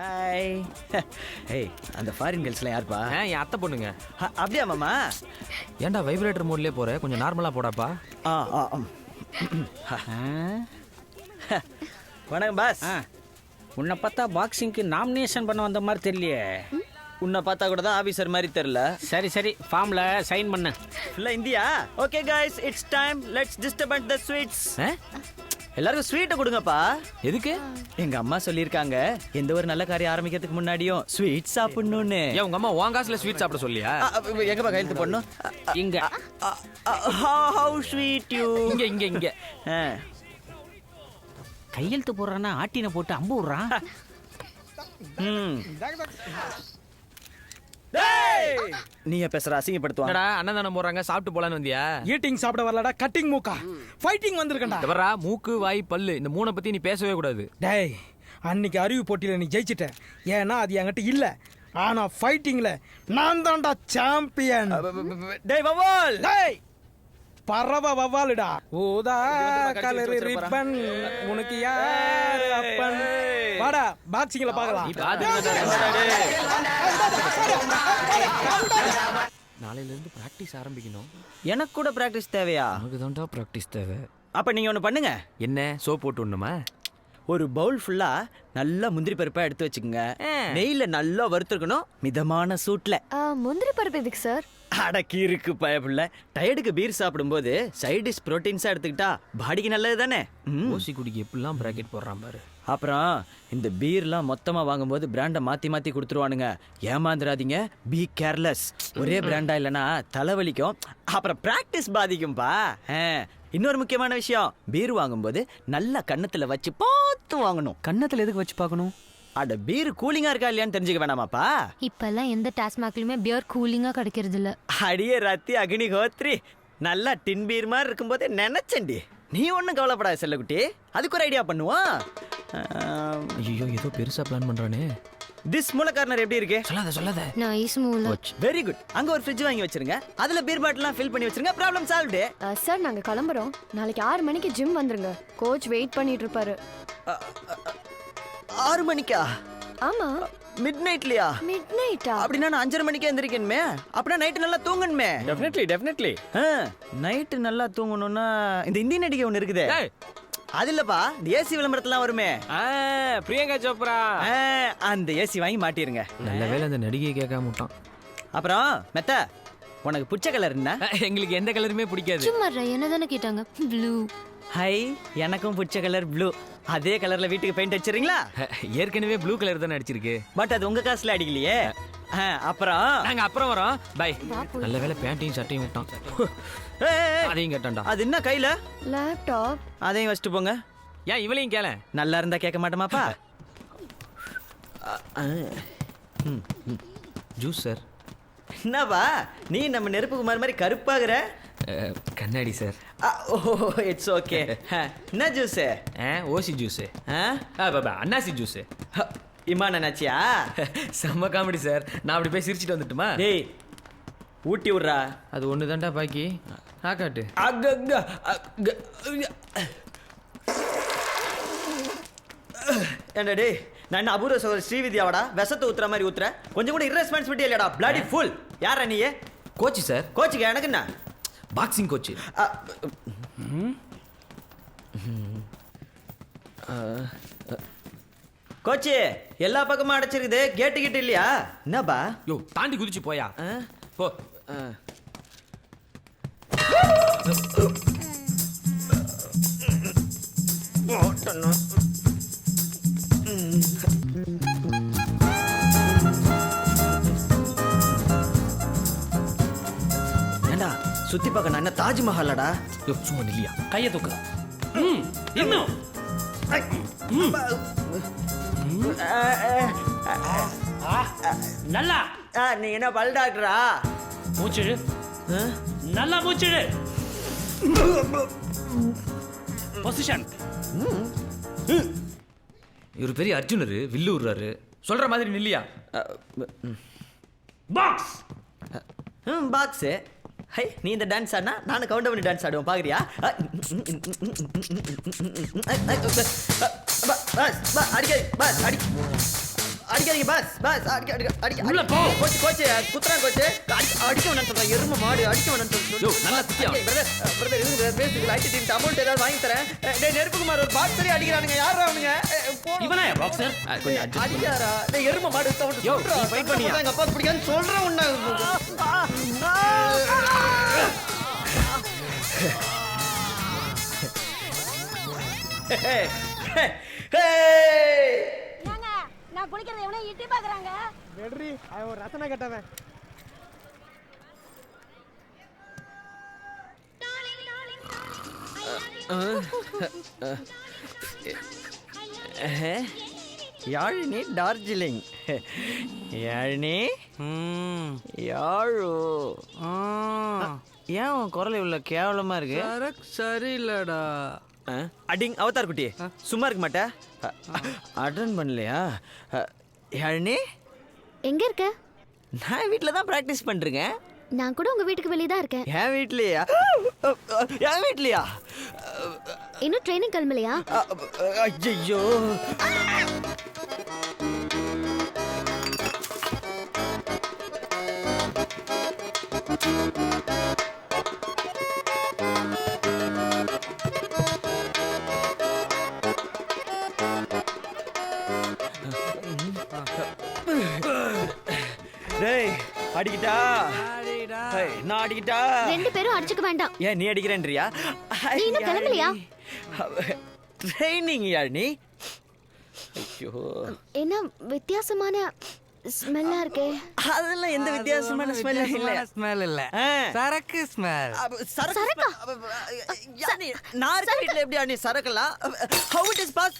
Hi. ஏய், அந்த foreign கேர்ள்ஸ்லாம் யாருப்பா? என் அத்தை பொண்ணுங்க. அப்படியா மாமா? ஏன்டா வைப்ரேட்டர் மோட்லயே போற, கொஞ்சம் நார்மலா போடாப்பா. ஆ ஆ ஆம். வணக்கம் பாஸ். உன்னை பார்த்தா பாக்ஸிங்க்கு நாமினேஷன் பண்ண வந்த மாதிரி தெரியலையே. உன்னை பார்த்தா கூட தான் ஆபீசர் மாதிரி தெரியல. சரி சரி, ஃபார்ம்ல சைன் பண்ணு. ஃபுல்லா India. Okay guys, it's time. Let's disturb the sweets. எல்லாருக்கும் ஸ்வீட் கொடுங்கப்பா. எதுக்கு? எங்க அம்மா சொல்லிருக்காங்க எந்த ஒரு நல்ல காரியம் ஆரம்பிக்கிறதுக்கு முன்னாடியும் ஸ்வீட் சாப்பிடணும்னு. ஏன் உங்க அம்மா உன் காசுல ஸ்வீட் சாப்பிட சொல்லியா? எங்கப்பா கையெழுத்து போடணும்? இங்க ஹவ் ஸ்வீட் யூ. இங்க இங்க இங்க. கையெழுத்து போடுறான்னா ஆட்டினை போட்டு அம்பு விடுறான். நீ பேசுற அசிங்கப்படுத்துவாங்க. என்னடா அன்னதானம் போறாங்க, சாப்பிட்டு போலான்னு வந்தியா? ஈட்டிங் சாப்பிட வரலடா, கட்டிங் மூக்கா. ஃபைட்டிங் வந்திருக்கேன்டா. இதவரா மூக்கு வாய் பல்லு இந்த மூணை பத்தி நீ பேசவே கூடாது. டேய், அன்னைக்கு அறிவு போட்டியில நீ ஜெயிச்சிட்ட. ஏன்னா அது என்கிட்ட இல்ல. ஆனா ஃபைட்டிங்ல நான் தான்டா சாம்பியன். டேய் வவால். டேய் பரவ வவாலுடா. ஊதா கலர் ரிப்பன் உனக்கு யார் அப்பன்? வாடா பாக்ஸிங்ல பார்க்கலாம். நாளையில இருந்து பிராக்டிஸ் ஆரம்பிக்கணும். எனக்கு கூட பிராக்டிஸ் தேவையா? நமக்கு தான்டா பிராக்டிஸ் தேவை. அப்ப நீங்க ஒண்ணு பண்ணுங்க. என்ன சோப் போட்டு விடணுமா? ஒரு பவுல் ஃபுல்லா நல்லா முந்திரி பருப்பா எடுத்து வச்சுக்கோங்க. நெய்ல நல்லா வறுத்துக்கணும், மிதமான சூட்ல. முந்திரி பருப்பு எதுக்கு சார்? அடக்கி இருக்கு பயப்புள்ள. டயர்டுக்கு பீர் சாப்பிடும்போது சைட் டிஷ் புரோட்டீன்ஸா எடுத்துக்கிட்டா பாடிக்கு நல்லது தானே. ஓசி குடிக்கு எப்படிலாம் பிராக்கெட் போடுறான் பாரு. அப்புறம் இந்த பீர்லாம் மொத்தமா வாங்கும்போது பிராண்டை மாத்தி மாத்தி கொடுத்துருவானுங்க. ஏமாந்துடாதீங்க, பி கேர்லெஸ். ஒரே பிராண்டா இல்லைன்னா தலைவலிக்கும், அப்புறம் பிராக்டிஸ் பாதிக்கும்பா. இன்னொரு முக்கியமான விஷயம், பீர் வாங்கும்போது நல்லா கன்னத்துல வச்சு பார்த்து வாங்கணும். கன்னத்துல எதுக்கு வச்சு பார்க்கணும்? அட பீர் கூலிங்கா இருக்கா இல்லையான்னு தெரிஞ்சுக்க வேணாமாப்பா? இப்பெல்லாம் எந்த டாஸ்மாக்லயுமே பியர் கூலிங்கா கிடைக்கிறது இல்ல. அடியே ரத்தி அக்னி ஹோத்ரி, நல்லா டின் பீர் மாதிரி இருக்கும்போதே நினைச்சேன்டி. நீ ஒன்றும் கவலைப்படாத செல்லக்குட்டி, அதுக்கு ஒரு ஐடியா பண்ணுவோம். ஐயோ ஏதோ பெருசா பிளான் பண்றானே. திஸ் மூல கார்னர் எப்படி இருக்கு? சொல்லாத. நைஸ் மூல. Very good. அங்க ஒரு ஃப்ரிட்ஜ் வாங்கி வச்சிருங்க, அதுல பீர் பாட்டிலாம் ஃபில் பண்ணி வச்சிருங்க. Problem solved. சார் நாங்க கிளம்புறோம். நாளைக்கு 6 மணிக்கு ஜிம் வந்துருங்க. கோச் வெயிட் பண்ணிட்டு இருப்பாரு. 6 மணிக்கா? ஆமா. மிட் நைட்லயா? மிட் நைட்டா? அப்படின்னா நான் 5:30 மணிக்கே எந்திரிக்கணுமே. அப்படின்னா நைட்டு நல்லா தூங்கணுமே. டெஃபினெட்லி. நைட்டு நல்லா தூங்கணும்னா இந்த இந்தியன் நடிகை ஒன்று இருக்குதே, அது இல்லப்பா, இந்த ஏசி விளம்பரத்துலாம் வருமே, பிரியங்கா சோப்ரா. அந்த ஏசி வாங்கி மாட்டிருங்க. நல்ல வேளை அந்த நடிகையை கேட்காம விட்டான். அப்புறம் மெத்த, உனக்கு பிடிச்ச கலர் என்ன? எங்களுக்கு எந்த கலருமே பிடிக்காது. சும்மா என்னதானே கேட்டாங்க. ப்ளூ. ஹை, எனக்கும் பிடிச்ச கலர் ப்ளூ. அதே கலர்ல வீட்டுக்கு பெயிண்ட் அடிச்சிடுறீங்களா? ஏற்கனவே ப்ளூ கலர் தானே அடிச்சிருக்கு. பட் அது உங்க காசுல அடிக்கலையே. அப்புறம் நாங்க அப்புறம் வரோம். பை. நல்ல வேளை பேண்ட்டையும் சட்டையும் விட்டான். அதையும் கேட்டான்டா. அது என்ன கையில? லேப்டாப். அதையும் வச்சுட்டு போங்க. ஏன் இவளையும் கேள? நல்லா இருந்தா கேட்க மாட்டோமாப்பா? Juice sir. என்னப்பா நீ நம்ம நெருப்பு குமார் மாதிரி கருப்பாகிற? கண்ணாடி சார். It's okay. என்ன ஜூஸ்? ஓசி ஜூஸ். அன்னாசி ஜூஸ். இமான நாச்சியா? செம்ம காமெடி சார். நான் அப்படி போய் சிரிச்சிட்டு வந்துட்டுமா? டேய் ஊட்டி விட்றா. அது ஒன்று தான்டா பாக்கி. காட்டு. ஏண்டா டேய், நான் என்ன அபூர்வ சகோதரி ஸ்ரீவித்யாவடா விஷத்தை ஊத்துற மாதிரி ஊத்துற? கொஞ்சம் கூட irresponsibility இல்லடா. Bloody full. யாரா நீ? Coach sir. கோச்சுக்கு எனக்கு என்ன? Boxing coach. கோச்சு எல்லா பக்கமும் அடைச்சிருக்குது, கேட்டு கிட்ட இல்லையா? என்னப்பா? யோ தாண்டி குதிச்சு போயா. போ. ஏண்டா சுத்தி பார்க்க நான் என்ன தாஜ்மஹாலடா? யோ சும்மா நில்லியா. கையை தூக்கு. இன்னும் நல்லா. நீ என்ன பல் டாக்டரா? மூச்சிடு, நல்லா மூச்சிடு. பொசிஷன். இவர் பெரிய அர்ஜுனர், வில்லு விடுறாரு. சொல்ற மாதிரி நில்லியா. பாக்ஸ். பாக்ஸ். ஹை, நீ இந்த டான்ஸ் ஆடினா நானும் கவுண்ட் பண்ணி டான்ஸ் ஆடுவோம், பாக்குறியா? அடிக்க அடி அடிக்காதீங்க பாஸ் பாஸ் அடிக்க உள்ள போ. கோச் கோச் குத்துறான் கோச் அடிக்க வேணாம்னு சொல்றேன் எருமை மாடு அடிக்க வேணாம்னு யோ, நல்லா திட்டியா? பிரதர் இருங்க பேசுறதுக்கு லைட் டீம் அமௌண்ட் ஏதாவது வாங்கி தரேன் டேய் நெருப்புக்குமார் ஒரு பாக்ஸரே அடிக்கிறானுங்க யாரா அவனுங்க இவனா பாக்ஸர் கொஞ்சம் adjust பண்ணு. அடியாரா டேய் எருமை மாடு சவுண்ட் யோ, நீ fight பண்ணியா? எங்க அப்பா பிடிக்காதுன்னு சொல்றேன் உன்ன ஏங்க நான் குளிக்கிறத எவனோ இட்டி பாக்குறாங்க வெற்றி அவன் ஒரு ரத்தனை கட்டவன். யாழினி டார்ஜிலிங் யாழினி யாழு ஏன் உன் குரல் இவ்வளோ கேவலமா இருக்கு சரியில்லடா. அடிங் அவதார் குட்டி சும்மா இருக்க மாட்டே அட்டன் பண்ணலையா யாழினி எங்க இருக்க? நான் வீட்டில் தான் ப்ராக்டிஸ் பண்ணுறேங்க நான் கூட உங்க வீட்டுக்கு வெளியே தான் இருக்கேன். என் வீட்லையா என் வீட்லையா இன்னும் ட்ரைனிங் கிளம்பலையா? ஐயோ டேய் அடிக்கிட்டா ஏய், நான் அடிக்கிட்டா ரெண்டு பேரும் அடிச்சுக்க வேண்டாம். ஏன் நீ அடிக்கிறேன்றியா நீ இன்னும் கிளம்பலையா? ட்ரைனிங் யாழினி ஐயோ என்ன வித்தியாசமான ஸ்மெல்லா இருக்கே. அதெல்லாம் எந்த வித்தியாசமான ஸ்மெல் இல்ல ஸ்மெல் இல்ல ஆ. சரக்கு ஸ்மெல். சரக்கா? நான் இருக்க வீட்ல எப்படி நீ சரக்கலாம் how it is pass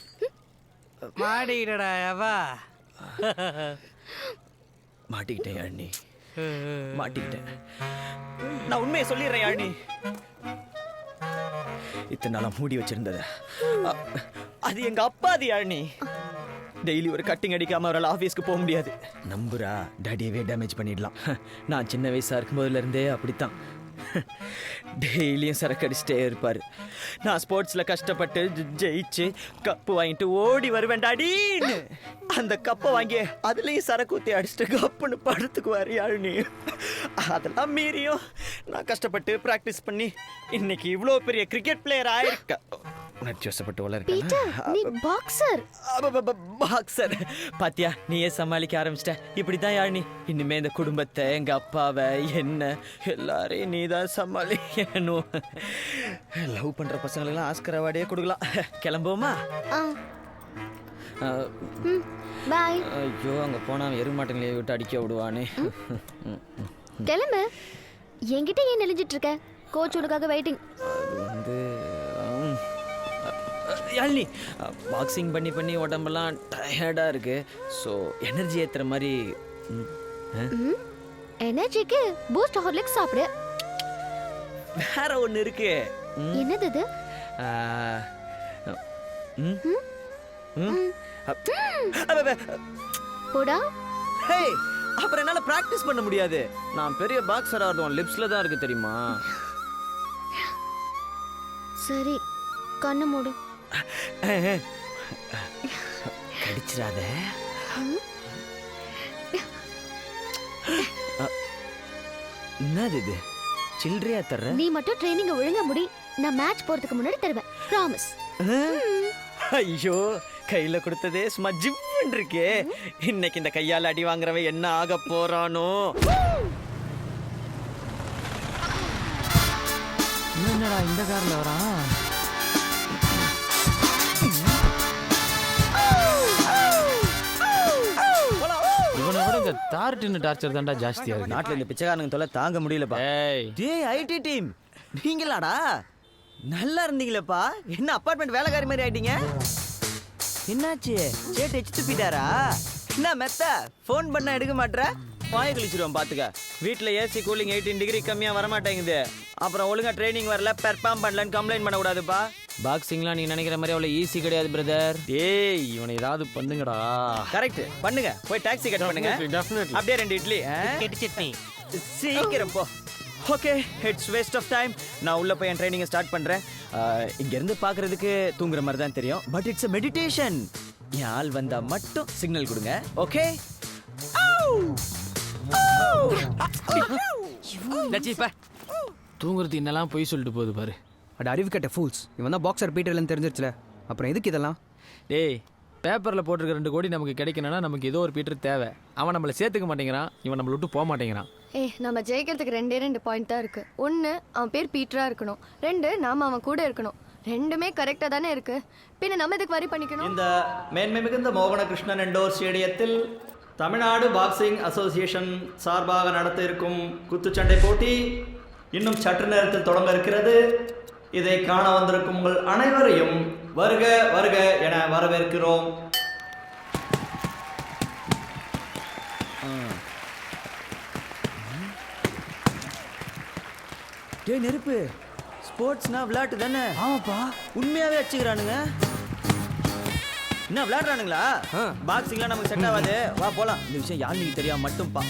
மாடிடா எவா. மாட்டிக்கிட்டேன் யாழினி மாட்டிக்கிட்டேன் நான் உண்மையை சொல்லிடுறேன் யாழினி இத்தனை நாளா மூடி வச்சிருந்தத அது எங்க அப்பாது யாழினி டெய்லி ஒரு கட்டிங் அடிக்காம அவரால் ஆஃபீஸ்க்கு போக முடியாது நம்புறா டாடியவே டேமேஜ் பண்ணிடலாம் நான் சின்ன வயசா இருக்கும்போதுல இருந்தே அப்படித்தான் டெய்லியும் சரக்கு அடிச்சுட்டே இருப்பார் நான் ஸ்போர்ட்ஸில் கஷ்டப்பட்டு ஜெயிச்சு கப்பு வாங்கிட்டு ஓடி வருவேன் டாடின்னு அந்த கப்பை வாங்கி அதுலேயும் சரக்கு ஊற்றி அடிச்சுட்டு கப்புன்னு படுத்துக்குவார் யாழினி அதெல்லாம் மீறியும் நான் கஷ்டப்பட்டு ப்ராக்டிஸ் பண்ணி இன்னைக்கு இவ்வளோ பெரிய கிரிக்கெட் பிளேயர் ஆயிருக்கேன் உணர்ச்சி வசப்பட்டு பீட்டர், நீ பாக்ஸர். பாக்ஸர் பாத்தியா நீயே சமாளிக்க ஆரம்பிச்சிட்ட இப்படிதான் யாழினி இனிமே இந்த குடும்பத்தை எங்க அப்பாவை என்ன எல்லாரையும் நீ தான் சமாளிக்கணும் லவ் பண்ற பசங்களுக்கெல்லாம் ஆஸ்கர் அவார்டே கொடுக்கலாம் கிளம்புவோமா பாய். ஐயோ அங்க போனா எருமாட்டங்களே விட்டு அடிக்க விடுவானே கிளம்பு. என்கிட்ட ஏன் நெளிஞ்சிட்டு இருக்க? கோச் உனக்காக வெயிட்டிங். அது வந்து யாழினி பாக்ஸிங் பண்ணி பண்ணி உடம்பெல்லாம் டயர்டாக இருக்கு ஸோ எனர்ஜி ஏற்றுற மாதிரி எனர்ஜிக்கு பூஸ்ட் ஹார்லிக்ஸ் சாப்பிடு. வேற ஒன்று இருக்கு என்னது இது? போடா. அப்புறம் என்னால் ப்ராக்டிஸ் பண்ண முடியாது நான் பெரிய பாக்ஸர் ஆடுவோம் லிப்ஸில் தான் இருக்கு தெரியுமா சரி கண்ணு மூடு. கடிச்சிடாத என்னது இது சில்லறையா தர்ற நீ மட்டும் ட்ரைனிங் ஒழுங்கா முடி. நான் மேட்ச் போறதுக்கு முன்னாடி தருவேன். ப்ராமிஸ். ஐயோ கையில கொடுத்ததே சும்மா ஜிம்முன்னு இருக்கே இன்னைக்கு இந்த கையால அடி வாங்குறவன் என்ன ஆக போறானோ என்னடா இந்த கார்ல வரான்? இவனை விட இந்த தார்ட்டின்னு டார்ச்சர் தான்டா ஜாஸ்தியா இருக்கு. நாட்டுல இந்த பிச்சைக்காரங்க தொலை தாங்க முடியலப்பா ஏய் டேய் ஐடி டீம் நீங்களாடா நல்லா இருந்தீங்களேப்பா என்ன அப்பார்ட்மெண்ட் வேலைக்காரி மாதிரி ஆயிட்டீங்க என்னாச்சு சேட்டு எச்சு துப்பிட்டாரா என்ன மெத்த ஃபோன் பண்ண எடுக்க மாட்டேற வாயை கழிச்சிருவோம் பாத்துக்க வீட்டில் ஏசி கூலிங் 18 டிகிரி கம்மியாக வரமாட்டேங்குது அப்புறம் ஒழுங்கா ட்ரைனிங் வரல பெர்ஃபார்ம் பண்ணலன்னு கம்ப்ளைண்ட் பண்ணக்கூடாதுப்பா பாக்ஸிங்லாம் நீ நினைக்கிற மாதிரி அவ்வளோ ஈஸி கிடையாது பிரதர். டேய் இவனை ஏதாவது பண்ணுங்கடா. கரெக்ட் பண்ணுங்க போய் டாக்ஸி கட் பண்ணுங்க அப்படியே 2 இட்லி சட்னி. சீக்கிரம் போ okay it's waste of time நான் உள்ள போய் என் ட்ரைனிங்கை ஸ்டார்ட் பண்ணுறேன் இங்கேருந்து பார்க்குறதுக்கு தூங்குற மாதிரி தான் தெரியும் பட் இட்ஸ் அ மெடிடேஷன் என் ஆள் வந்தா மட்டும் சிக்னல் கொடுங்க ஓகே தூங்குறது என்னெல்லாம் பொய் சொல்லிட்டு போகுது பாரு. அட அறிவு கட்ட ஃபூல்ஸ், இவன் தான் பாக்ஸர் பீட்டர்லன்னு தெரிஞ்சிருச்சுல, அப்புறம் எதுக்கு இதெல்லாம்? டேய் பேப்பரில் போட்டிருக்க 2 கோடி நமக்கு கிடைக்கணும்னா நமக்கு ஏதோ ஒரு பீட்டர் தேவை. அவன் நம்மளை சேர்த்துக்க மாட்டேங்கிறான், இவன் நம்மளை விட்டு போக மாட்டேங்கிறான். நம்ம ஜெயிக்கிறதுக்கு 2 பாயிண்ட் தான் இருக்கு. 1 அவன் பேர் பீட்டரா இருக்கணும், 2 நாம அவன் கூட இருக்கணும். ரெண்டுமே கரெக்டா தானே இருக்கு, பின்ன நம்ம எதுக்கு வரி பண்ணிக்கணும்? இந்த மேன்மை மிகுந்த மோகனகிருஷ்ணன் இண்டோர் ஸ்டேடியத்தில் தமிழ்நாடு பாக்ஸிங் அசோசியேஷன் சார்பாக நடத்த இருக்கும் குத்துச்சண்டை போட்டி இன்னும் சற்று நேரத்தில் தொடங்க இருக்கிறது. இதை காண வந்திருக்கும் உங்கள் அனைவரையும் வருக வருக என வரவேற்கிறோம். டேய் நெருப்பு, ஸ்போர்ட்ஸ்னா விளையாட்டு தானே? ஆமாப்பா. உண்மையாவே அடிச்சுக்கிறானுங்க. என்ன விளையாடுறானுங்களா? பாக்ஸிங்லாம் நமக்கு செட் ஆகாது, வா போலாம். இந்த விஷயம் யாருக்கு தெரியாம மட்டும் பா.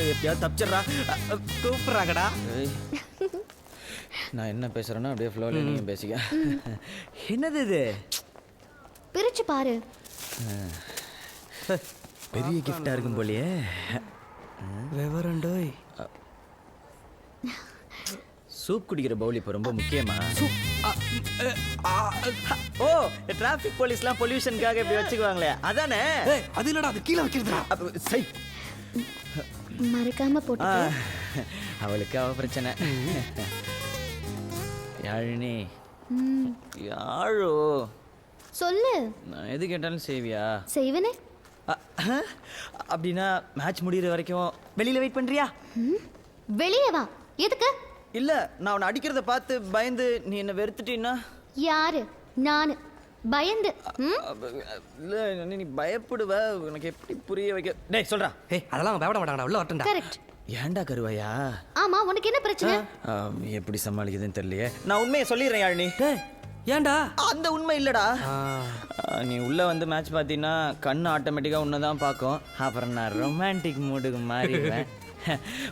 எப்படியாவது தப்பிச்சிடுறா. கூப்பிட்றாங்கடா. நான் என்ன பேசுறேன்னா அப்படியே ஃப்ளோல நீங்க பேசிக்க. என்னது இது? பிரிச்சு பாரு. பெரிய கிஃப்டா இருக்கும் போலயே. விவரண்டோய். சூப் குடிக்கிற பவுல் இப்போ ரொம்ப முக்கியமா? ஓ, டிராஃபிக் போலீஸ்லாம் பொல்யூஷனுக்காக இப்படி வச்சுக்குவாங்களே அதானே? அது இல்லடா, அது கீழே வைக்கிறதுடா. சை, மறக்காம போட்டு. அவளுக்கு அவ பிரச்சனை. யாழினி, யாழோ சொல்லு. நான் எது கேட்டாலும் செய்வியா? செய்வனே. அப்படின்னா மேட்ச் முடிகிற வரைக்கும் வெளியில வெயிட் பண்றியா? வெளியே வா. எதுக்கு? இல்ல, நான் உன்னை அடிக்கிறத பார்த்து பயந்து நீ என்ன வெறுத்துட்டீன்னா? யாரு? நானு பயந்து? இல்ல, நீ பயப்படுவ, உனக்கு எப்படி புரிய வைக்க? டேய் சொல்றா. அதெல்லாம் அவன் பயப்பட மாட்டாங்கடா, உள்ள வரட்டும்டா. கரெக்ட். ஏன்டா கருவாயா? ஆமா, உனக்கு என்ன பிரச்சனை? எப்படி சமாளிக்குதுன்னு தெரியலையே. நான் உண்மையை சொல்லிடுறேன் யாழினி. ஏன்டா? அந்த உண்மை இல்லடா. நீ உள்ள வந்து மேட்ச் பார்த்தீங்கன்னா கண்ணு ஆட்டோமேட்டிக்கா உன்னதான் பார்க்கும். அப்புறம் நான் ரொமான்டிக் மூடுக்கு மாறிடுவேன்.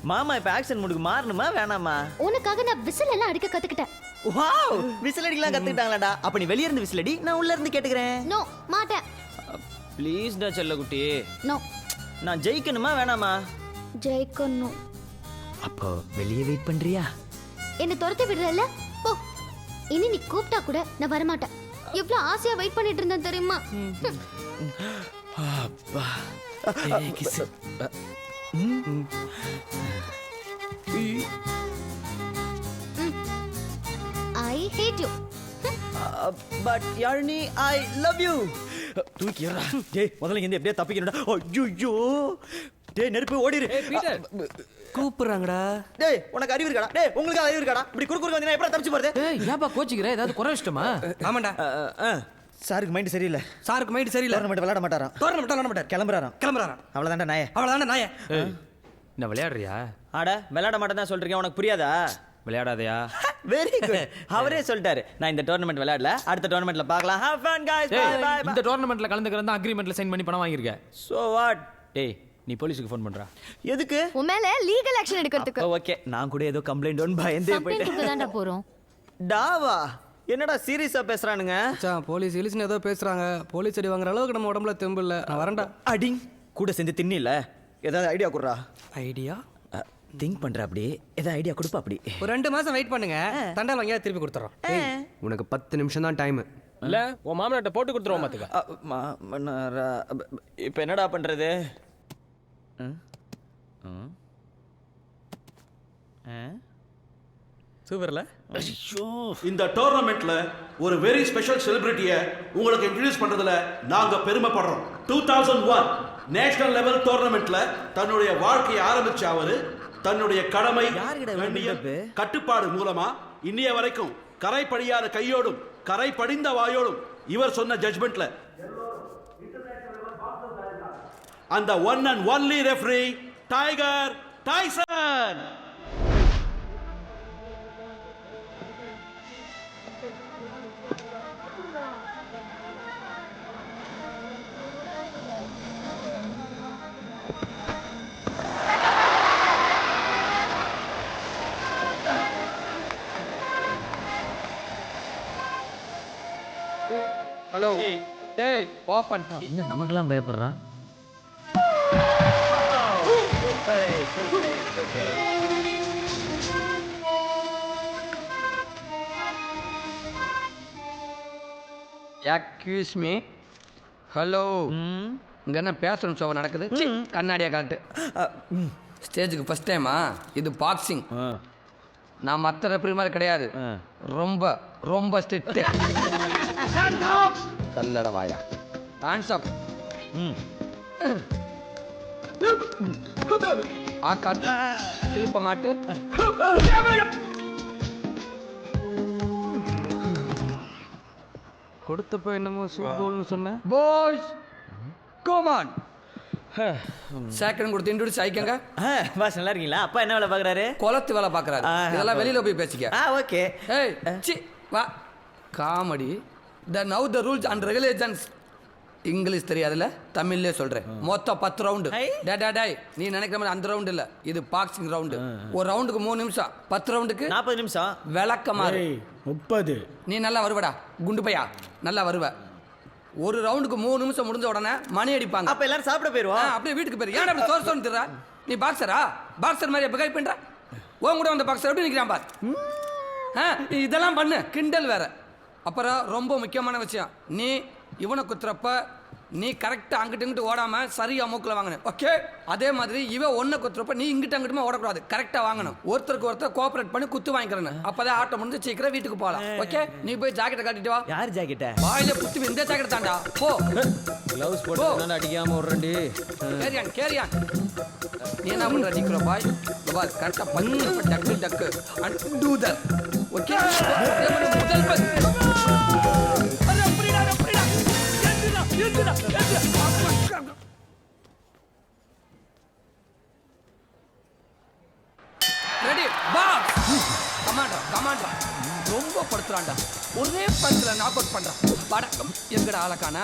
மாமா இப்ப ஆக்ஷன் மூடுக்கு மாறணுமா வேணாமா? உனக்காக நான் விசில் எல்லாம் அடிக்க கத்துக்கிட்டேன். வாவ், விசில் அடிக்கலாம் கத்துக்கிட்டாங்களாடா? அப்ப நீ வெளிய இருந்து விசில் அடி, நான் உள்ள இருந்து கேட்டுக்கிறேன். நோ, மாட்டேன். ப்ளீஸ் டா செல்லக்குட்டி. நோ. நான் ஜெயிக்கணுமா வேணாமா? ஜெயிக்கணும். அப்போ வெளியே வெயிட் பண்றியா? என்ன துரத்தி விடுறல்ல? போ. இனி நீ கூப்பிட்டா கூட நான் வர மாட்டேன். எவ்வளவு ஆசையா வெயிட் பண்ணிட்டு இருந்தேன் தெரியுமா? அப்பா. Kiss. I hate you. But Yazhini, I love you. தூக்கிடுறா. டேய் முதல்ல இங்க எப்படியே தப்பிக்கணும்டா. ஐயோ. டேய் நெருப்பு ஓடிரு. பீட்டர் கூப்பிடுறாங்கடா. டேய் உனக்கு அறிவு இருக்காடா? டேய் உங்களுக்கு அறிவு இருக்காடா? இப்படி குறுக்கு வந்தீனா எப்படி தப்பிச்சு போறது? ஏய் ஏன்பா கோச்சிக்கிற? ஏதாவது குறை இஷ்டமா? ஆமாண்டா. சாருக்கு மைண்ட் சரியில்லை. சாருக்கு மைண்ட் சரியில்லை. டோர்னமெண்ட் விளையாட மாட்டாராம். டோர்னமெண்ட் விளையாட மாட்டார். கிளம்புறாராம். கிளம்புறாரா? அவ்வளவுதான்டா நாயே. அவ்வளவுதானே நாயே. என்ன விளையாடுறியா? ஆட விளையாட மாட்டேன் சொல்றீங்க, உனக்கு புரியாதா? விளையாடாதயா? Very good. அவரே சொல்லிட்டாரு, நான் இந்த டோர்னமெண்ட் விளையாடல, அடுத்த டோர்னமெண்ட்ல பார்க்கலாம். Have fun guys. Bye bye. இந்த டோர்னமெண்ட்ல கலந்துக்கிறதா அக்ரிமெண்ட்ல சைன் பண்ணி பணம் வாங்கியிருக்க. So what? டேய் நீ போலீஸ்க்கு ஃபோன் பண்றா. எதுக்கு? உன் மேல லீகல் ஆக்ஷன் எடுக்கிறதுக்கு. ஓகே, நான் கூட ஏதோ கம்ப்ளைண்ட் ஒன் பயந்தே போயிட்டேன். தான்டா போறோம். டாவா, என்னடா சீரியஸா பேசுறானுங்க? மச்சான், போலீஸ் இலிஸ்னு ஏதோ பேசுறாங்க. போலீஸ் அடி வாங்குற அளவுக்கு நம்ம உடம்புல தெம்பு இல்ல. நான் வரேன்டா. அடிங் கூட சேர்ந்து தின்னில. ஏதாவது ஐடியா குடுறா. ஐடியா? திங்க் பண்ற அப்படி ஏதாவது ஐடியா கொடுப்பா அப்படி. ஒரு 2 மாசம் வெயிட் பண்ணுங்க, தண்டால் வாங்கியா திருப்பி கொடுத்துறோம். உனக்கு 10 நிமிஷம் தான் டைம். இல்ல உன் மாமனாட்ட போட்டு கொடுத்துருவோம் பாத்துக்க. இப்போ என்னடா பண்றது? சூப்பர்ல. இந்த டோர்னமெண்ட்ல ஒரு வெரி ஸ்பெஷல் செலிபிரிட்டியை உங்களுக்கு இன்ட்ரடியூஸ் பண்றதுல நாங்க பெருமைப்படுறோம். 2001 நேஷனல் லெவல் டோர்னமெண்ட்ல தன்னுடைய வாழ்க்கையை ஆரம்பிச்ச அவரு தன்னுடைய கடமை கட்டுப்பாடு மூலமா இன்னைய வரைக்கும் கரை படியாத கையோடும் கரை படிந்த வாயோடும் இவர் சொன்ன ஜட்ஜ்மெண்ட்ல அந்த one and only referee Tiger Tyson. டேய் ஓப்பன். இன்னும் நமக்கெல்லாம் பயப்படுறான். Excuse me. ஹலோ. இங்கே என்ன பேசணும் ஷோ நடக்குது? சீ, கண்ணாடியா காட்டு. ஸ்டேஜுக்கு ஃபர்ஸ்ட் டைமா? இது பாக்ஸிங். நான் மற்ற ரெஃப்ரி மாதிரி கிடையாது. ரொம்ப ரொம்ப ஸ்ட்ரிக்ட். கல்லட வாயா. Hands up. ஆ காட்டு. திருப்ப மாட்டு. கொடுத்தப்போ என்னமோ சூப்பர்னு சொன்னேன். Boys come on. செகண்ட் கொடுத்து இன்ட்ரோடியூஸ் ஆயிக்கங்க. பாஸ் நல்லா இருக்கீங்களா? அப்பா என்ன வேலை பார்க்குறாரு? குளத்து வேலை பார்க்குறாரு. இதெல்லாம் வெளியில் போய் பேசிக்க. ஓகே. ஏய் சி வா. Comedy. Now the rules and regulations. English தெரியாதுல்ல, தமிழ்லேயே சொல்கிறேன். மொத்தம் 10 ரவுண்டு. டே நீ நினைக்கிற மாதிரி அந்த ரவுண்டு இல்லை, இது பாக்ஸிங் ரவுண்டு. ஒரு ரவுண்டுக்கு 3 நிமிஷம், 10 ரவுண்டுக்கு 40 நிமிஷம். விளக்கமாறு. 30. நீ நல்லா வருவடா குண்டு பையா, நல்லா வருவ. ஒரு ரவுண்டுக்கு 3 நிமிஷம் முடிஞ்ச உடனே மணி அடிப்பாங்க. அப்ப எல்லாரும் சாப்பிட போயிருவோம். அப்படியே வீட்டுக்கு போயிரு. ஏன் அப்படி சோறு சோறு திர்ற? நீ பாக்ஸரா? பாக்ஸர் மாதிரி எப்போ கை பண்ற? உன் கூட வந்த பாக்ஸர் எப்படி நிற்கிறான் பார். இதெல்லாம் பண்ணு, கிண்டல் வேற. அப்புறம் ரொம்ப முக்கியமான விஷயம், நீ இவனை குத்துறப்ப நீ கரெக்டாக அங்கிட்டு இங்கிட்டு ஓடாமல் சரியாக மூக்கில் வாங்கணும். ஓகே. அதே மாதிரி இவன் ஒன்றை குத்துறப்ப நீ இங்கிட்ட அங்கிட்டுமே ஓடக்கூடாது, கரெக்டாக வாங்கணும். ஒருத்தருக்கு ஒருத்தர் கோஆப்ரேட் பண்ணி குத்து வாங்கிக்கிறேன். அப்போதான் ஆட்டம் முடிஞ்சு சீக்கிரம் வீட்டுக்கு போகலாம். ஓகே. நீ போய் ஜாக்கெட்டை காட்டிட்டு வா. யார் ஜாக்கெட்ட? வாயில குத்து இந்த ஜாக்கெட் தாண்டா. போ. க்ளவுஸ் போட்டு அடிக்காம விடுறேன். கேரியான். நீ என்ன பண்ற நிக்கிற பாய்? பாஸ் கரெக்டாக பண்ணி டக்கு டக்கு அண்ட் டூ தட். ஓகே. முதல் பஸ். Ready boss. கமாண்டா ரொம்ப படுத்துறான்டா. ஒரே பஞ்சில் நாக் அவுட் பண்றான். படக்கம் எங்கடா ஆளக்கானா?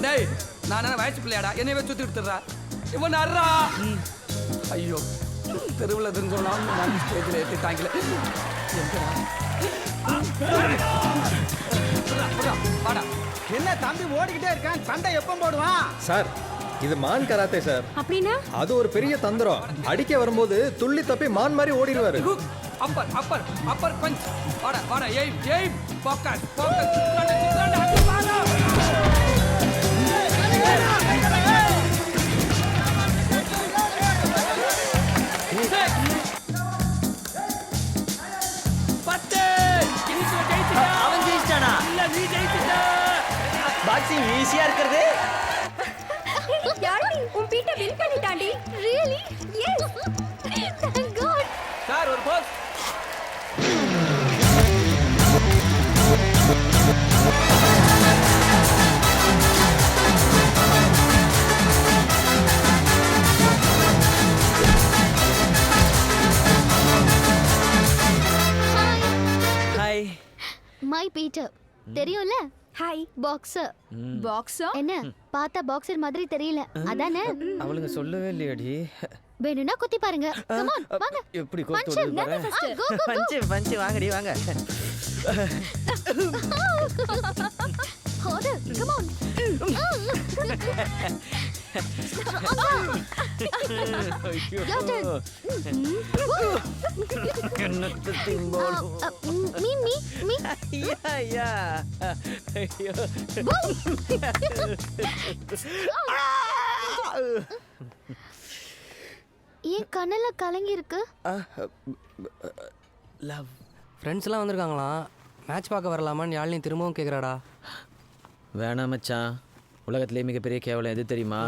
டேய் நான் வயசு பிள்ளையாடா, என்னைய வச்சு சுத்தி எடுத்துடுறா. இவன் அறா. ஐயோ தெருவில் தெரிஞ்சோம் நான் ஸ்டேஜில் ஏற்றிட்டாங்களே. வாடா. என்ன தம்பி ஓடிக்கிட்டே இருக்கான், சண்டை எப்போ போடுவான்? சார் இது மான் கராத்தே சார். அப்படின்னா அது ஒரு பெரிய தந்திரம். அடிக்க வரும்போது துள்ளி தப்பி மான் மாதிரி ஓடிடுவாரு. அப்பர் பஞ்ச். வாடா எய்ம் ஃபோக்கஸ். அவன் ஜெயிச்சிட்டானா? இல்ல நீ ஜெயிச்சிட்ட. பாக்ஸிங் ஈஸியா இருக்கிறது. யாரு உன் பீட்டை வின் பண்ணிட்டாண்டி. Really? Yes. Thank God. Sir ஒரு போஸ். ஹாய். My Peter. தெரியும்ல? ஹாய். பாக்ஸர். பாக்ஸர்? என்ன பார்த்தா பாக்ஸர் மாதிரி தெரியல, அதானே? அவளுங்க சொல்லவே இல்லையடி. வேணும்னா குத்தி பாருங்க. கம் ஆன் வாங்க. எப்படி கோத்து பஞ்சு, வருது பாரு. go, go, go. பஞ்சு வாங்கடி வாங்க. Order, come on. Your turn. என்னத்த திம்போடு. Me. யா. ஐயோ. ஏன் கண்ணுல கலங்கி இருக்கு? லவ். ஃப்ரெண்ட்ஸ்லாம் வந்திருக்காங்களாம், மேட்ச் பார்க்க வரலாமான்னு யாழ்னி திரும்பவும் கேட்குறாடா. வேணாம் மச்சான். உலகத்திலே மிகப்பெரிய கேவலம் எது தெரியுமா?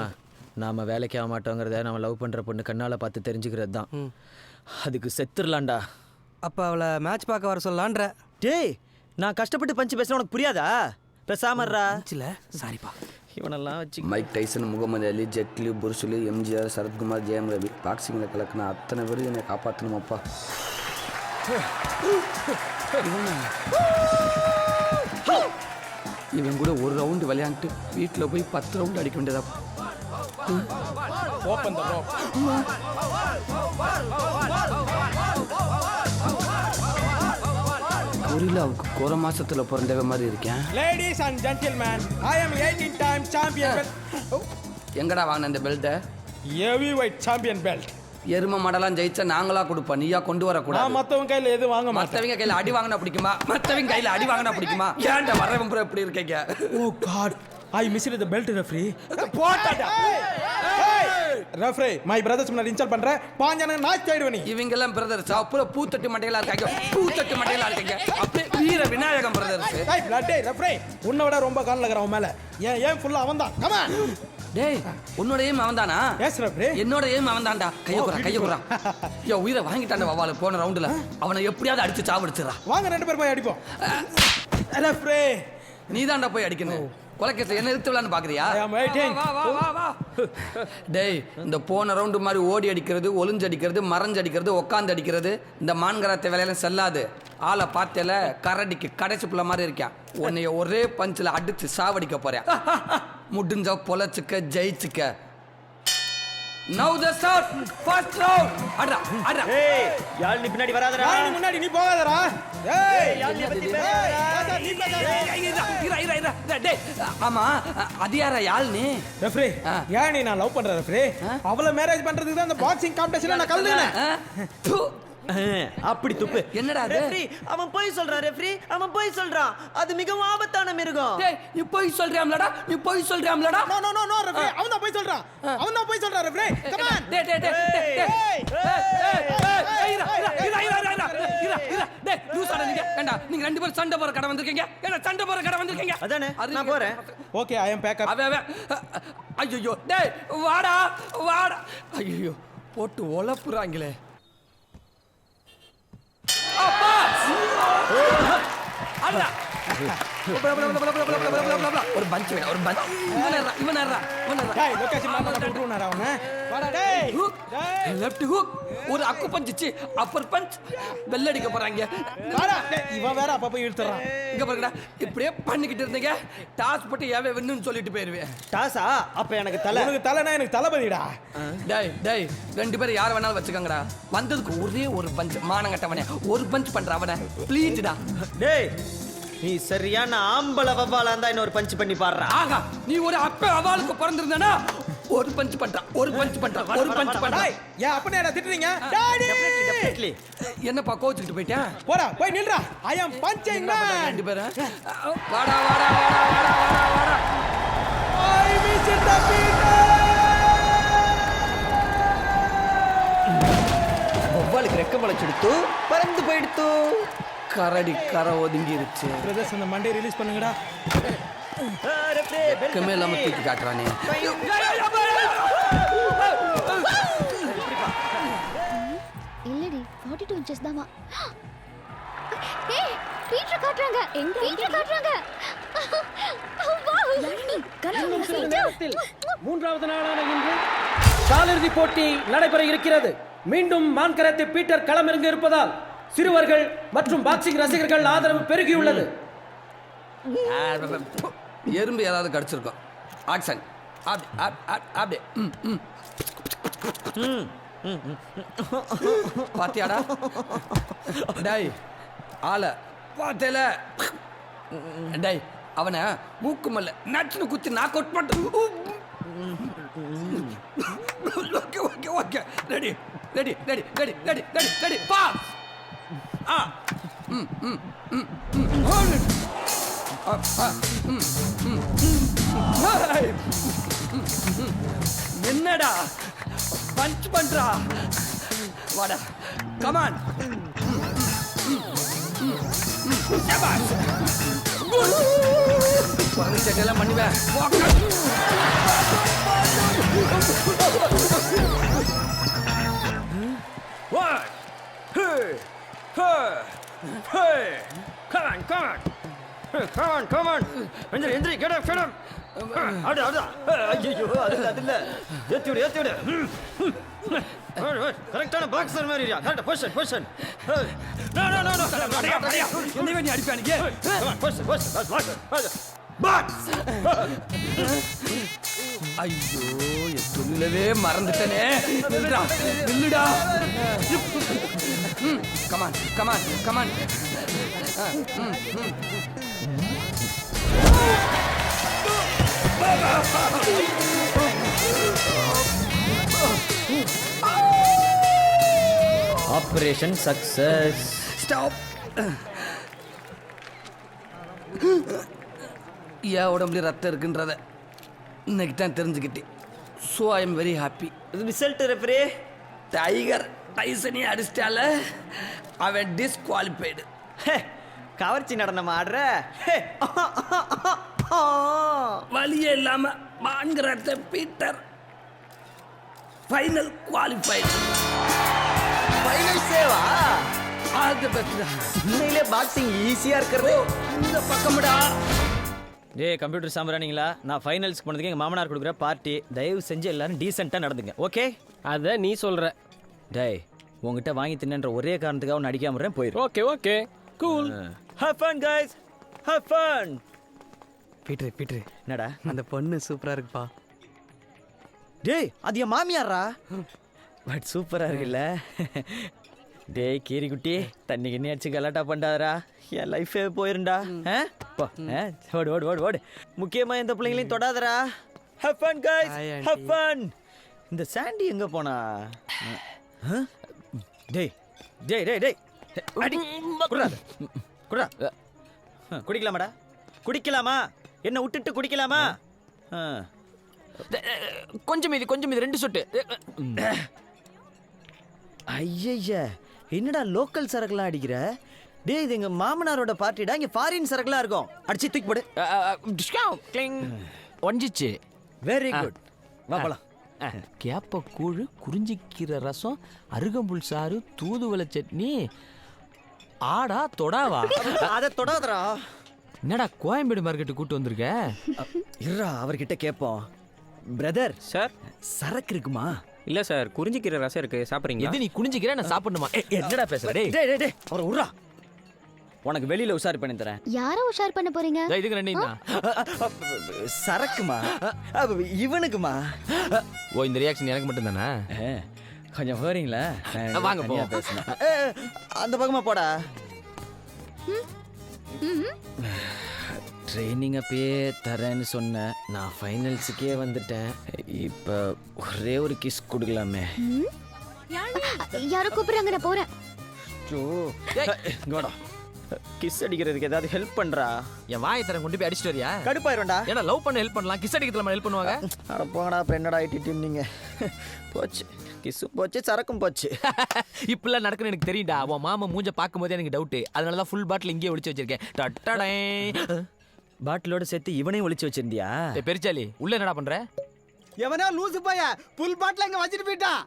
நாம் வேலைக்கு ஆக மாட்டோங்கிறத நம்ம லவ் பண்ணுற பொண்ணு கண்ணால் பார்த்து தெரிஞ்சுக்கிறது தான். அதுக்கு செத்துடலாண்டா. அப்போ அவளை மேட்ச் பார்க்க வர சொல்லலான்ற. டேய் நான் கஷ்டப்பட்டு பஞ்சு பேசுகிறேன், உனக்கு புரியாதா? பேசாமறா. சாரிப்பா. இவனெல்லாம் வச்சு மைக் டைசன், முகமது அலி, ஜெட்லி, புருஷலி, எம்ஜிஆர், சரத்குமார், ஜெயம் ரவி, பாக்ஸிங்கில் கலக்கின அத்தனை பேரும் என்னை காப்பாற்றணுமாப்பா. இவன் கூட ஒரு ரவுண்டு விளையாண்டுட்டு வீட்டில் போய் 10 ரவுண்டு அடிக்க வேண்டியதா. ஒரு கொரில்லாவுக்கு குறை மாசத்துல பிறந்தவ மாதிரி இருக்கேன். Ladies and gentlemen, I am 18 time champion. எங்கடா வாங்கின இந்த பெல்ட்டை? Heavyweight champion belt. எரும மாடெல்லாம் ஜெயிச்சா நாங்களா கொடுப்போம், நீயா கொண்டு வரக்கூடாது. நான் மத்தவங்க கையில எது வாங்க மாட்டேன். மத்தவங்க கையில அடி வாங்கினா பிடிக்குமா? மத்தவங்க கையில அடி வாங்கினா பிடிக்குமா? ஏன்டா வரவன் பூரா இப்படி இருக்கீங்க? Oh God, I missed the belt referee. போட்டாடா. ரெஃப்ரி, மை பிரதர்ஸ் முன்னாடி இன்சல்ட் பண்ற, பாஞ்சான நாய் தேடுவனி. இவங்க எல்லாம் பிரதர்ஸ், அப்புறம் பூத்தட்டு மண்டைகளா இருக்காங்க. பூத்தட்டு மண்டைகளா இருக்காங்க. அப்படியே வீர விநாயகம் பிரதர்ஸ். ஏய் பிளட் ரெஃப்ரி, உன்னை விட ரொம்ப கால் லகறவன் மேல. ஏன் ஃபுல்லா அவன்தான். Come on. டேய், உன்னோட ஏம் அவன்தானா? S referee. என்னோட ஏம் அவன்தான்டா. கைய குறா. யோ, உயிரை வாங்கிட்டான்டா வவால போன ரவுண்டுல. அவனை எப்படியாவது அடிச்சு சாவடிச்சிரா. வாங்க ரெண்டு பேரும் போய் அடிப்போம். ரெஃப்ரி, நீதான்டா போய் அடிக்கணும். கொலைக்கேஸ் என்ன நிறுத்தலான்னு பாக்குறியா? டேய், இந்த போன ரவுண்டு மாதிரி ஓடி அடிக்கிறது, ஒளிஞ்சு அடிக்கிறது, மறைஞ்சு அடிக்கிறது, உட்காந்து அடிக்கிறது, இந்த மான்கராத்த வேலையெல்லாம் செல்லாது. ஆளை பார்த்தேல, கரடிக்கு கடைசி பிள்ளை மாதிரி இருக்கான். உன்னைய ஒரே பஞ்சில் அடிச்சு சாவடிக்க போறேன். முடிஞ்சா பொழைச்சுக்க, ஜெயிச்சுக்க. Now the start, first round. அடடா, அடடா. ஏய், யாழ் நீ பின்னாடி வராதடா. யாழ் முன்னாடி நீ போகாதடா. ஏய், யாழ் நீ பத்தி பேசாதடா. நீ பேசாதடா. இரு. டேய், ஆமா, அது யாரா யாழ்னி? ரெஃப்ரி, ஏன் நீ நான் லவ் பண்றேன் ரெஃப்ரி? அவளை மேரேஜ் பண்றதுக்கு தான் அந்த பாக்ஸிங் காம்படிஷன்ல நான் கலந்துக்கினேன். அப்படி துப்பு. என்னடா அது? ரெஃப்ரி, அவன் போய் சொல்றான். ரெஃப்ரி, அவன் போய் சொல்றான். அது மிகவும் ஆபத்தான மிருகம். டேய், நீ போய் சொல்றியாம்லடா? நீ போய் சொல்றியாம்லடா? நோ ரெஃப்ரி, அவன் தான் போய் சொல்றான். அவன் தான் போய் சொல்றான் ரெஃப்ரி. Come on. டேய். டேய், லூசாடா நீங்க. ஏண்டா, நீங்க ரெண்டு பேரும் சண்டை போற கடை வந்திருக்கீங்க. ஏண்டா சண்டை போற கடை வந்திருக்கீங்க? அதானே, நான் போறேன். ஓகே, ஐ அம் பேக் அப். அவன் ஐயோ, டேய் வாடா. ஐயோ, போட்டு ஒலப்புறாங்களே. அப்பா! அடடா. ஒரு பஞ்ச் வேணும், ஒரு பஞ்ச். இவன் டேய், லொகேஷன் மாத்த போட்டுறானே அவனே. வாடா டேய். லெஃப்ட் ஹூக், ஒரு அக்கு பஞ்ச், அப்பர் பஞ்ச். பெல் அடிக்க போறாங்க. வாடா டேய், இவன் வேற அப்பப்ப இழுத்துறான். இங்க பாருங்கடா, இப்படியே பண்ணிக்கிட்டு இருந்தீங்க. டாஸ் போட்டு ஏவே வெண்ணுன்னு சொல்லிட்டு போயிருவேன். டாஸா? அப்ப எனக்கு தலை. உனக்கு தலைனா எனக்கு தளபதிடா. டேய், ரெண்டு பேரும் யார் வேணாலும் வச்சுக்கோங்கடா. வந்ததுக்கு ஒரே ஒரு பஞ்ச். மானங்கட்டவனே, ஒரு பஞ்ச் பண்ற அவனை ப்ளீஸ்டா. டேய், நீ சரியான ஆம்பள வவ்வாலா இருந்தா இன்னொரு பஞ்ச் பண்ணி பாடுறா. ஆகா, நீ ஒரு அப்ப அவாளுக்கு பிறந்திருந்தனா ஒரு பஞ்ச் பண்றான். டேய், ஏன் அப்பனே என்ன திட்டுறீங்க? டாடி! டெஃபினெட்லி. என்னப்பா கோச்சுக்கிட்டு போயிட்டேன்? போடா, போய் நில்றா. I am punching man. ரெண்டு பேரும் வாடா. I miss it the Peter. வவ்வாலுக்கு ரெக்க முளைச்சிடுத்து, பறந்து போயிடுத்து. கரடி கரை ஒதுங்கிருச்சு. பிரதர்ஸ், அந்த மண்டே ரிலீஸ் பண்ணுங்கடா. வெக்கமே இல்லாம தூக்கி காட்டுறானே. இல்லடி 42 inches தாமா. ஏய், பீட்டர் காட்றாங்க. பீட்டர் காட்றாங்க. மூன்றாவது நாளான இன்று காலிறுதி போட்டி நடைபெற இருக்கிறது. மீண்டும் மான்கரத்தை பீட்டர் களமிறங்க இருப்பதால் சிறுவர்கள் மற்றும் பாக்ஸிங் ரசிகர்கள் ஆதரவு பெருகியுள்ளது. எறும்பு ஏதாவது கடிச்சிருக்கோம். ஆக்சன். அப்படியே. பாத்தியாடா? டேய், ஆளை பார்த்தேல? டேய், அவனை மூக்கு மல்ல நச்சுன்னு குத்தி நாக் அவுட் பண்ணு. ஓகே. ரெடி. பாஸ். என்னடா பஞ்ச் பண்றா? வாடா, கமான். செட்டெல்லாம் பண்ணுவேன். Come on. எந்திரி, get up. அட. ஐயோ, அது இல்ல. ஏத்தி விடு. கரெக்டான பாக்ஸர் மாதிரி இருக்கா. Correct position. No. என்னவே நீ அடிப்பானீங்க? பொசிஷன். பாக்ஸ். ஐயோ என் தொழிலவே மறந்துட்டனே. நில்லுடா நில்லுடா. Come on come on come on. Operation success. Stop. என் உடம்புல ரத்தம் இருக்குன்றத இன்னைக்கு தான் தெரிஞ்சுக்கிட்டேன். So I am very happy. Result ரெஃபரே. டைகர் டைசனே அடிச்சிட்டால, அவன் டிஸ்குவாலிஃபைடு. கவர்ச்சி நடனம் ஆடுற. வழியே இல்லாம மான்கிற பீட்டர் ஃபைனல் குவாலிஃபைடு. ஃபைனல் சேவா? அது பெஸ்டா. உண்மையிலே பாக்ஸிங் ஈஸியா இருக்கிறது. இந்த பக்கம்டா. டேய் கம்ப்யூட்டர் சாம்பிராணிங்களா, நான் ஃபைனல்ஸ்க்கு போனதுக்கு எங்கள் மாமனார் கொடுக்குற பார்ட்டி. தயவு செஞ்சு எல்லாரும் டீசெண்டாக நடந்துங்க, ஓகே? அதை நீ சொல்ற. டேய் உங்ககிட்ட வாங்கி தின்னன்ற ஒரே காரணத்துக்காக ஒன்று அடிக்காம போயிரு. Okay okay cool. Have fun guys, have fun. Peter என்னடா அந்த பொண்ணு சூப்பரா இருக்குப்பா. டேய் அது என் மாமியாரா? பட் சூப்பராக இருக்குல்ல. டேய் கீரி குட்டி, தண்ணி கிண்ணி அடிச்சு கலாட்டா பண்ணாதரா, என் லைஃபே போயிருண்டா. ஓடு ஓடு ஓடு ஓடு. முக்கியமாக இந்த பிள்ளைங்களையும் தொடாதரா. Have fun guys, have fun. இந்த சாண்டி எங்கே போனா? டேய் டேய் டேய் டேய் அடி குடுறா குடுறா. குடிக்கலாமாடா? குடிக்கலாமா? என்ன விட்டுட்டு குடிக்கலாமா? கொஞ்சம் மீதி 2 சொட்டு. ஐயய்ய, என்னடா லோக்கல் சரக்குலாம் அடிக்கிற? டேய் இது எங்க மாமனாரோட பார்ட்டிடா, இங்க ஃபாரின் சரக்குலாம் இருக்கும். அடிச்சு தூக்கி போடு. ஒஞ்சிச்சு. வெரி குட், வா போலாம். கேப்ப கூழு, குறிஞ்சிக்கீரை ரசம், அருகம்புல் சாறு, தூதுவளை சட்னி. ஆடா தொடாவா? அதை தொடாதரா. என்னடா கோயம்பேடு மார்க்கெட்டு கூட்டு வந்திருக்க? இருடா அவர்கிட்ட கேட்போம். பிரதர் சார், சரக்கு இருக்குமா? இல்ல சார், குறிஞ்சிக்கிற ரசம் இருக்கு, சாப்பிட்றீங்க? எது நீ குனிஞ்சிக்கிற, நான் சாப்பிடணுமா? என்னடா பேசுற? டேய் டேய் டேய் அவரை உர்றா. உனக்கு வெளியில உஷார் பண்ணி தரேன். யாரை உஷார் பண்ண போறீங்க? இதுக்கு 2 சரக்குமா? இவனுக்குமா? ஓ, இந்த ரியாக்ஷன் எனக்கு மட்டும் தானே? கொஞ்சம் போறீங்களா? வாங்க போவோம். பேசுனேன். அந்த பக்கமா போடா. ட்ரைனிங் அப்பயே தரேன்னு சொன்னேன். நான் ஃபைனல்ஸுக்கே வந்துட்டேன். இப்போ ஒரே ஒரு கிஸ் கொடுக்கலாமே. யாரோ கூப்பிடுறாங்க, நான் போறேன். கோடா கிஸ் அடிக்கிறதுக்கு ஏதாவது ஹெல்ப் பண்றா. என் வாயை தரம் கொண்டு போய் அடிச்சிட்டு வரியா? கடுப்பாயிரும்டா. ஏன்னா லவ் பண்ண ஹெல்ப் பண்ணலாம், கிஸ் அடிக்கிறதுல ஹெல்ப் பண்ணுவாங்க. அட போங்கடா, இப்போ என்னடா ஐட்டி நீங்க. போச்சு, கிஸ்ஸும் போச்சு, சரக்கும் போச்சு. இப்பெல்லாம் நடக்குன்னு எனக்கு தெரியும்டா. உன் மாமா மூஞ்ச பார்க்கும்போதே எனக்கு டவுட். அதனால தான் ஃபுல் பாட்டில் இங்கேயே ஒளிச்சு வச்சிருக்கேன். பாட்டிலோட சேர்த்து இவனையும் ஒளிச்சு வச்சிருந்தியா? பெருச்சாலி, உள்ள என்னடா பண்ற? எவனோ லூசு பைய புல் பாட்டில் இங்க வச்சிட்டு போயிட்டான்.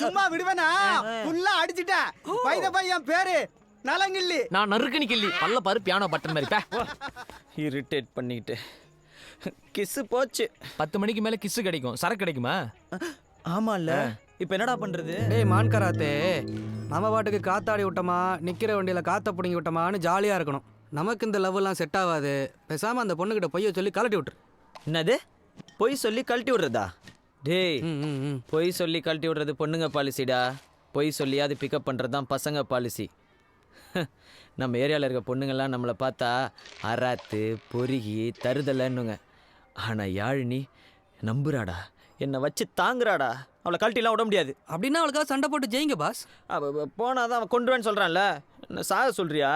சும்மா விடுவேனா? புல்லா அடிச்சிட்டேன். பைத பையன் பேரு நலங்கிள்ளி. நான் நறுக்கணி கிள்ளி. பல்ல பாரு, பியானோ பட்டன் மாதிரி. இரிட்டேட் பண்ணிக்கிட்டு கிஸ் போச்சு. 10 மணிக்கு மேல கிஸ் கிடைக்கும், சரக்கு கிடைக்குமா? ஆமால்ல, இப்போ என்னடா பண்றது? டேய் மான்கராத்தே, நம்ம பாட்டுக்கு காத்தாடி விட்டோமா, நிக்கிற வண்டியில காத்த பிடிங்கி விட்டோமான்னு ஜாலியா இருக்கணும். நமக்கு இந்த லவ்லாம் செட் ஆகாது. பேசாம அந்த பொண்ணுகிட்ட பொய்ய சொல்லி கலட்டி விட்டுரு. என்னது பொய் சொல்லி கழட்டி விடுறதா? டேய் பொய் சொல்லி கழட்டி விடுறது பொண்ணுங்க பாலிசிடா. பொய் சொல்லியாவது பிக்கப் பண்ணுறது தான் பசங்க பாலிசி. நம்ம ஏரியாவில் இருக்க பொண்ணுங்கள்லாம் நம்மளை பார்த்தா அராத்து பொறுகி தருதலைன்னுங்க. ஆனால் யாழினி நம்புறாடா, என்னை வச்சு தாங்குறாடா. அவளை கழட்டிலாம் விட முடியாது. அப்படின்னா அவளுக்காக சண்டை போட்டு ஜெயிங்க பாஸ். போனால் தான் அவன் கொண்டுவேன்னு சொல்கிறான்ல, என்ன சாக சொல்கிறியா?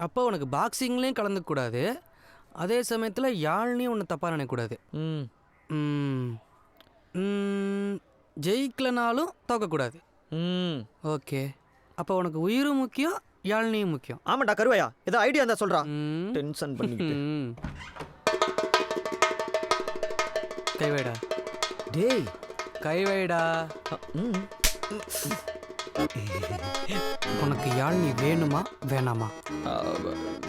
அப்போ உனக்கு பாக்ஸிங்லேயும் கலந்துக்கூடாது, அதே சமயத்தில் யாழ்னையும் ஒன்று தப்பாக நினைக்கக்கூடாது. ஜெயிக்கலனாலும் தோக்கக்கூடாது. ஓகே, அப்போ உனக்கு உயிரும் முக்கியம், யாழ்னையும் முக்கியம். ஆமாண்டா கருவையா, ஏதோ ஐடியா இருந்தா சொல்கிறான். டென்ஷன் பண்ணிக்கிட்டு. கைவைடா. டேய் கைவைடா. உனக்கு யாழ்னி வேணுமா வேணாமா?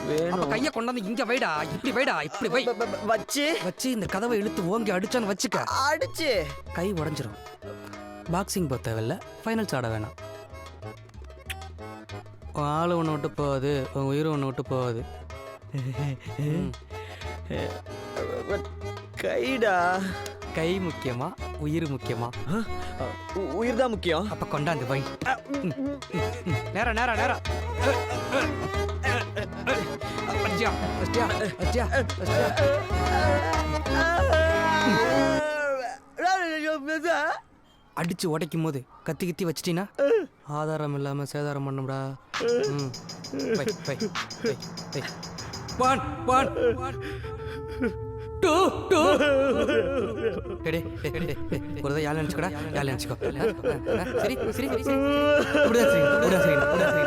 வேணும். கையை கொண்டாந்து இங்க வைடா. இப்படி வைடா, இப்படி வை. வச்சு வச்சு இந்த கதவை இழுத்து ஓங்கி அடிச்சான்னு வச்சுக்க. அடிச்சு கை உடஞ்சிரும். பாக்ஸிங் போக தேவையில்ல, ஃபைனல்ஸ் ஆட வேணாம். உன் ஆளு ஒன்று விட்டு போகாது, உன் உயிர் ஒன்று விட்டு போகாது. கைடா. கை முக்கியமா உயிர் முக்கியமா? உயிர் தான் முக்கியம். அப்ப கொண்டாந்து வை. நேரா நேரா நேரா. அடியா அடியா அடியா அடியா. அடிச்சு உடைக்கும் போது கத்தி கத்தி வச்சிட்டீனா ஆதாரம் இல்லாம சேதாரம் பண்ணும்டா. வை வை வை வை. 1 1 2 2. டேய் ஒருதா யால நினைச்சுக்கடா, யால நினைச்சுக்கோ. சரி சரி சரி. அப்படியே சரி அப்படியே சரி அப்படியே சரி.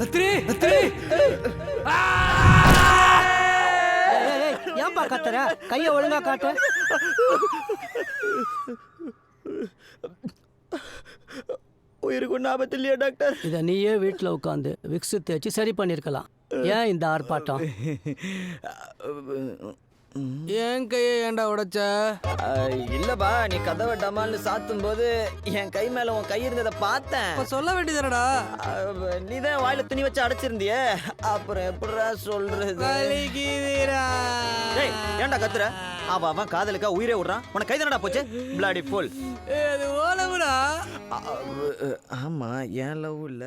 அத்ரி அத்ரி. ஏன்பா கத்துற? கைய ஒழுங்கா காட்டு. உயிருக்கு ஒன்றும் ஆபத்து இல்லையா டாக்டர்? இத நீயே வீட்டுல உட்காந்து விக்ஸ் தேய்ச்சி சரி பண்ணிருக்கலாம். ஏன் இந்த ஆர்ப்பாட்டம்? என் கையை ஏன்டா உடைச்ச? இல்லப்பா, நீ கதவை டமால்னு சாத்தும் போது என் கை மேல உன் கை இருந்ததை பார்த்தேன். அப்ப சொல்ல வேண்டியதுடா. நீ தான் வாயில துணி வச்சு அடைச்சிருந்தியே, அப்புறம் எப்படிடா சொல்றது? ஏய், ஏன்டா கத்துற? அவன் காதலுக்கா உயிரே விடுறான், உனக்கு கை தானடா போச்சு? Bloody full. அது ஓலவுடா. ஆமா, ஏன் லவ் இல்ல.